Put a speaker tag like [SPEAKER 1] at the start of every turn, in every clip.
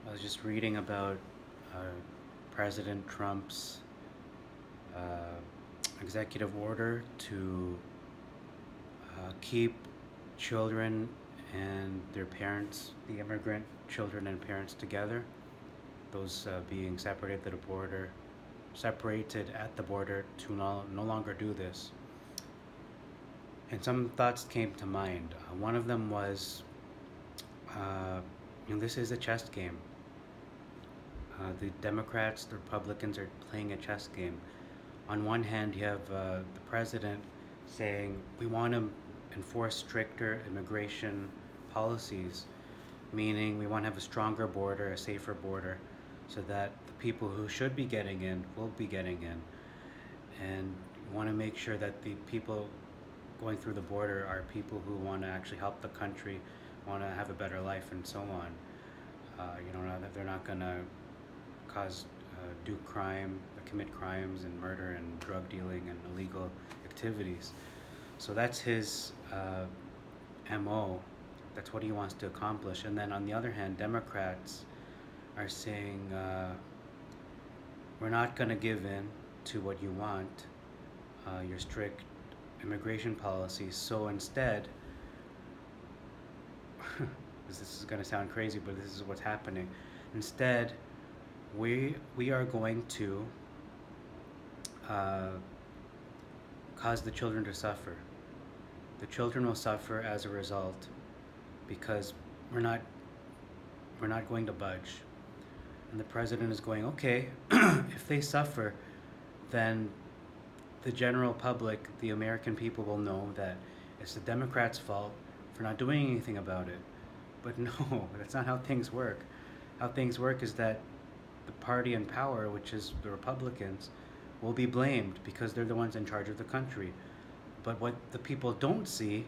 [SPEAKER 1] I was just reading about uh, President Trump's uh, executive order to keep children and their parents, the immigrant children and parents together, those being separated at the border to no longer do this. And some thoughts came to mind. One of them was, uh, this is a chess game. The Democrats, the Republicans are playing a chess game. On one hand, you have the president saying we want to enforce stricter immigration policies, meaning we want to have a stronger border, a safer border, so that the people who should be getting in will be getting in. And we want to make sure that the people going through the border are people who want to actually help the country, want to have a better life, and so on. That they're not going to cause do crime, commit crimes and murder and drug dealing and illegal activities. So that's his MO. That's what he wants to accomplish. And then on the other hand, Democrats are saying we're not going to give in to what you want, your strict immigration policies. So instead, this is going to sound crazy, but this is what's happening. Instead, we are going to uh, cause the children to suffer. The children will suffer as a result because we're not we're not going to budge. And the president is going, okay, if they suffer, then the general public, the American people, will know that it's the Democrats' fault for not doing anything about it. But no, that's not how things work. How things work is that the party in power, which is the Republicans, will be blamed because they're the ones in charge of the country. But what the people don't see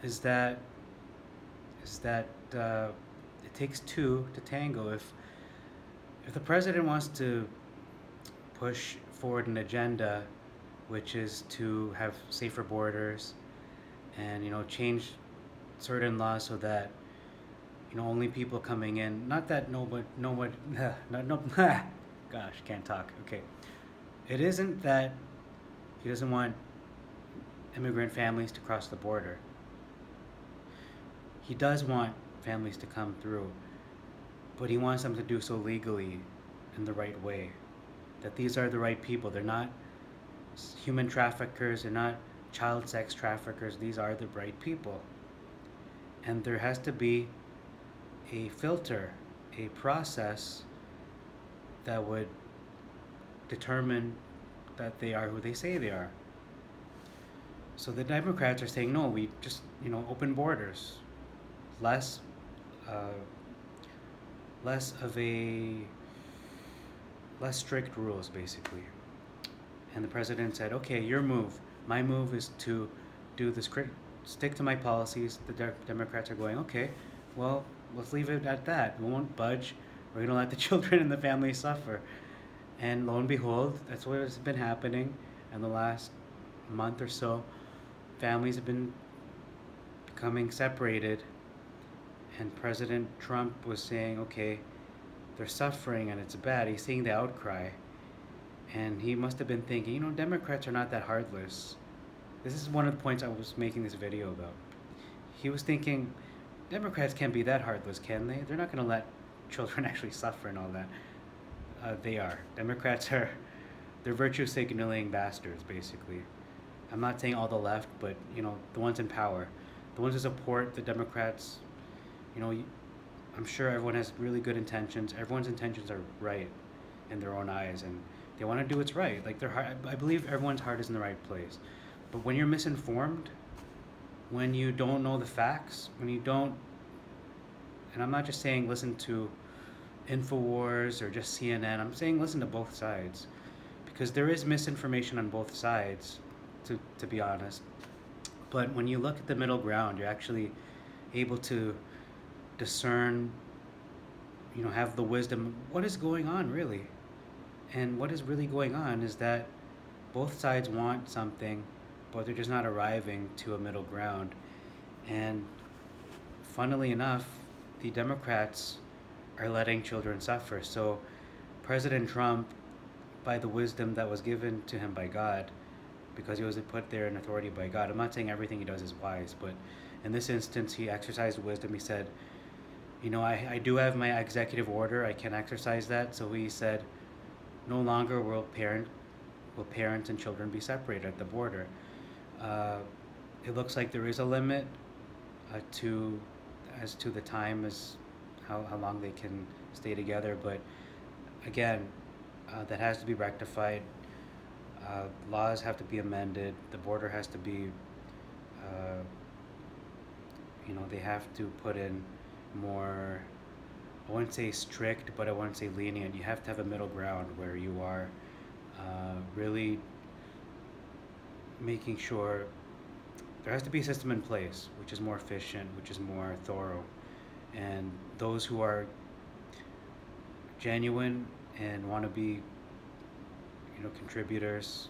[SPEAKER 1] is that it takes two to tango. If the president wants to push forward an agenda, which is to have safer borders, and change certain laws so that only people coming in, not that nobody, no, gosh, can't talk. Okay, it isn't that he doesn't want immigrant families to cross the border. He does want families to come through, but he wants them to do so legally, in the right way. That these are the right people. They're not human traffickers. They're not child sex traffickers. These are the right people. And there has to be a filter, a process that would determine that they are who they say they are. So the Democrats are saying, no, we just, open borders, less, uh, less of a, less strict rules, basically. And the president said, okay, your move. My move is to do this, stick to my policies. The Democrats are going, okay, well, let's leave it at that. We won't budge. We're going to let the children and the families suffer. And lo and behold, that's what has been happening in the last month or so. Families have been becoming separated, and President Trump was saying, okay, they're suffering and it's bad. He's seeing the outcry. And he must have been thinking, Democrats are not that heartless. This is one of the points I was making this video about. He was thinking, Democrats can't be that heartless, can they? They're not going to let children actually suffer and all that. They are. Democrats are, they're virtue signaling bastards, basically. I'm not saying all the left, but, the ones in power. The ones who support the Democrats, I'm sure everyone has really good intentions. Everyone's intentions are right in their own eyes, and they want to do what's right. Like their heart, I believe everyone's heart is in the right place. But when you're misinformed, when you don't know the facts, when you don't, and I'm not just saying listen to Infowars or just CNN. I'm saying listen to both sides, because there is misinformation on both sides, to be honest. But when you look at the middle ground, you're actually able to discern, have the wisdom. What is going on really? And what is really going on is that both sides want something, but they're just not arriving to a middle ground. And funnily enough, the Democrats are letting children suffer. So President Trump, by the wisdom that was given to him by God, because he was put there in authority by God. I'm not saying everything he does is wise, but in this instance, he exercised wisdom. He said, I do have my executive order. I can exercise that. So he said, no longer will parents and children be separated at the border. Uh, it looks like there is a limit to as to the time as how long they can stay together. But again, that has to be rectified. Laws have to be amended. The border has to be, uh, they have to put in more. I wouldn't say strict, but I wouldn't say lenient. You have to have a middle ground where you are really making sure there has to be a system in place which is more efficient, which is more thorough, and those who are genuine and want to be, contributors,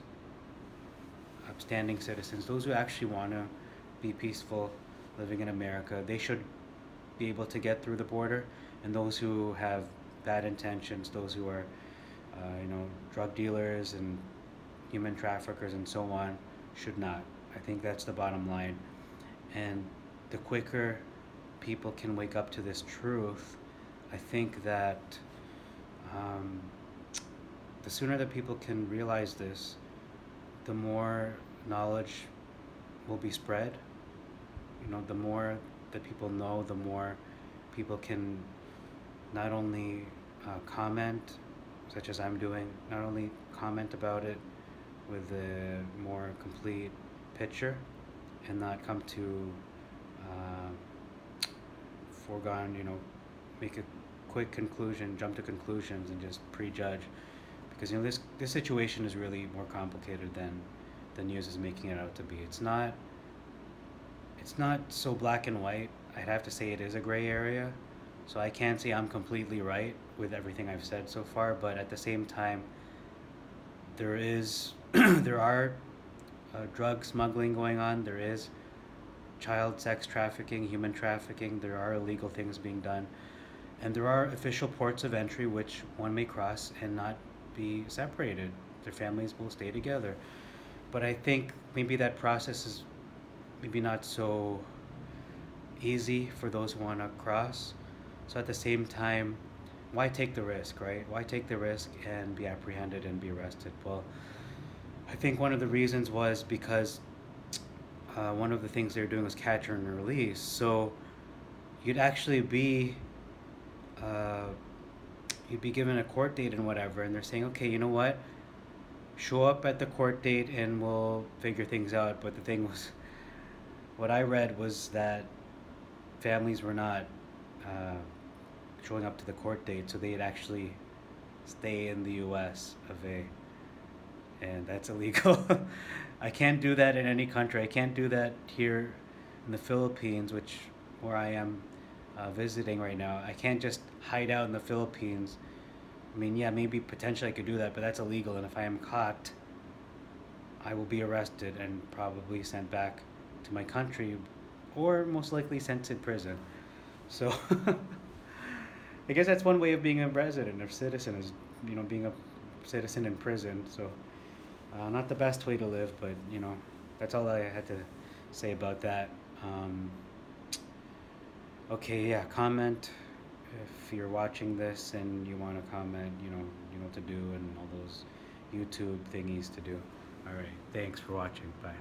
[SPEAKER 1] upstanding citizens, those who actually want to be peaceful living in America, they should be able to get through the border, and those who have bad intentions, those who are, drug dealers and human traffickers and so on, should not. I think that's the bottom line. And the quicker people can wake up to this truth, I think that um, the sooner that people can realize this, the more knowledge will be spread. The more that people know, the more people can not only comment, such as I'm doing, not only comment about it with a more complete picture and not come to foregone, make a quick conclusion, jump to conclusions, and just prejudge. Because this situation is really more complicated than the news is making it out to be. It's not so black and white. I'd have to say it is a gray area. So I can't say I'm completely right with everything I've said so far, but at the same time, there is there are drug smuggling going on. There is child sex trafficking, human trafficking. There are illegal things being done, and there are official ports of entry which one may cross and not be separated. Their families will stay together. But I think maybe that process is maybe not so easy for those who want to cross. So at the same time, why take the risk, right? Why take the risk and be apprehended and be arrested? Well, I think one of the reasons was because one of the things they were doing was catch and release. So you'd actually be uh, you'd be given a court date and whatever, and they're saying, okay, you know what? Show up at the court date and we'll figure things out. But the thing was, what I read was that families were not uh, showing up to the court date, so they'd actually stay in the U.S. of A, and that's illegal. I can't do that in any country. I can't do that here in the Philippines, where I am visiting right now. I can't just hide out in the Philippines. I mean, yeah, maybe potentially I could do that, but that's illegal. And if I am caught, I will be arrested and probably sent back to my country, or most likely sent to prison. So I guess that's one way of being a resident or citizen is, being a citizen in prison. So not the best way to live, but that's all I had to say about that. Okay, yeah, comment if you're watching this and you want to comment. You know what to do and all those YouTube thingies to do. All right, thanks for watching. Bye.